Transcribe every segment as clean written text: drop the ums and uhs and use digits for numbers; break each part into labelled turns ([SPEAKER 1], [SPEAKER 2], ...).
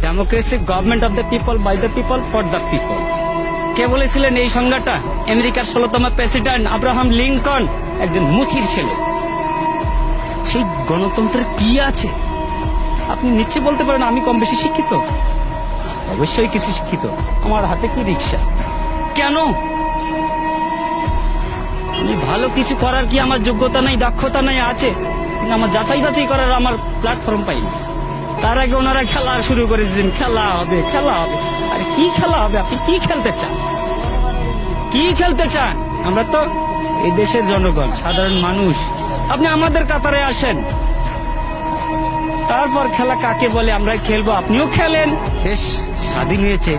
[SPEAKER 1] Democracy government of the people, by the people, for the people. কে বলেছিলেন এই সংজ্ঞাটা? আমেরিকার 16তম প্রেসিডেন্ট আব্রাহাম লিঙ্কন, একজন মুচির ছেলে। সেই গণতন্ত্রের কি আছে? আপনি নিশ্চয় বলতে পারেন আমি কম বেশি শিক্ষিত। অবশ্যই কিছু শিক্ষিত। আমার হাতে কি রিক্সা? কেন? আমি ভালো কিছু করার কি আমার যোগ্যতা নাই, দক্ষতা নাই? আছে, কিন্তু আমার যাচাই বাছাই করার আমার প্ল্যাটফর্ম পাইনি। তার আগে ওনারা খেলা শুরু করেছেন, খেলা হবে, খেলা হবে। আরে কি খেলা হবে? আপনি কি খেলতে চান? কি খেলতে চান? আমরা তো এই দেশের জনগণ, সাধারণ মানুষ। আপনি আমাদের কাতারে আসেন, তারপর খেলা কাকে বলে আমরা খেলবো। আপনিও খেলেন। দেশ স্বাধীন হয়েছে,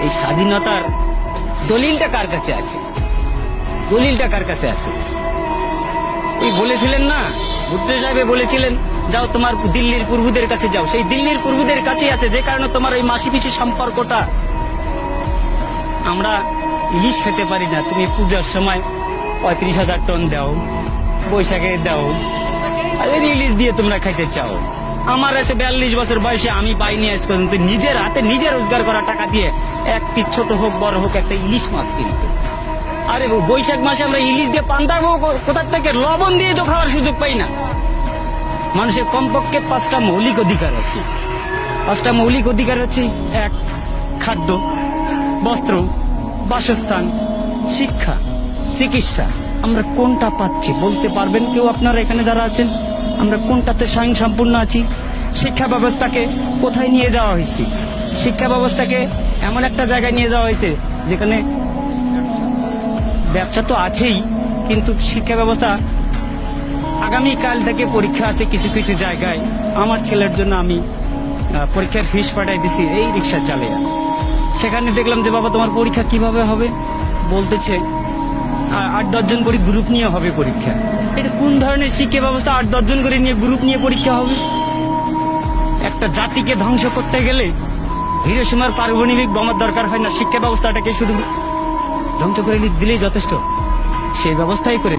[SPEAKER 1] এই স্বাধীনতার দলিলটা কার কাছে আছে? দলিলটা কার কাছে আছে? ওই বলেছিলেন না, ভুট্টো সাহেব বলেছিলেন, যাও তোমার দিল্লির পূর্বদের কাছে যাও। সেই দিল্লির পূর্বদের কাছেই আছে, যে কারণে তোমার ওই মাসি পিসি সম্পর্কটা। আমরা ইলিশ খেতে পারি না, তুমি পূজার সময় 35,000 টন দাও, বৈশাখে দাও, আর ইলিশ দিয়ে তোমরা খাইতে চাও। আমার আছে 42 বছর বয়সে, আমি পাইনি আজ পর্যন্ত নিজের হাতে নিজে রোজগার করা টাকা দিয়ে এক পিস ছোট হোক বড় হোক একটা ইলিশ মাছ কিনতে। আরে বৈশাখ মাসে আমরা ইলিশ দিয়ে পান্তাবো কোথার থেকে? লবণ দিয়ে তো খাওয়ার সুযোগ পাই না। মানুষের কমপক্ষে 5টা মৌলিক অধিকার আছে। 5টা মৌলিক অধিকার হচ্ছে: 1, খাদ্য, বস্ত্র, বাসস্থান, শিক্ষা, চিকিৎসা। আমরা কোনটা পাচ্ছি বলতে পারবেন কেউ? আপনারা এখানে যারা আছেন, আমরা কোনটাতে স্বয়ংসম্পূর্ণ আছি? শিক্ষা ব্যবস্থাকে কোথায় নিয়ে যাওয়া হয়েছে? শিক্ষা ব্যবস্থাকে এমন একটা জায়গায় নিয়ে যাওয়া হয়েছে যেখানে ব্যবসা তো আছেই, কিন্তু শিক্ষা ব্যবস্থা, আগামীকাল থেকে পরীক্ষা আছে কিছু কিছু জায়গায়। আমার ছেলের জন্য আমি পরীক্ষার ফিস পাঠাই দিছি এই রিক্সা চালিয়ে। সেখানে দেখলাম যে বাবা তোমার পরীক্ষা কিভাবে হবে? বলতেছে 8-10 জন করে গ্রুপ নিয়ে হবে পরীক্ষা। এটা কোন ধরনের শিক্ষা ব্যবস্থা? 8-10 জন করে নিয়ে গ্রুপ নিয়ে পরীক্ষা হবে? একটা জাতিকে ধ্বংস করতে গেলে হিরোশিমার পারমাণবিক বোমার দরকার হয় না, শিক্ষা ব্যবস্থাটাকে শুধু ধ্বংস করে দিলেই যথেষ্ট। সেই ব্যবস্থাই করে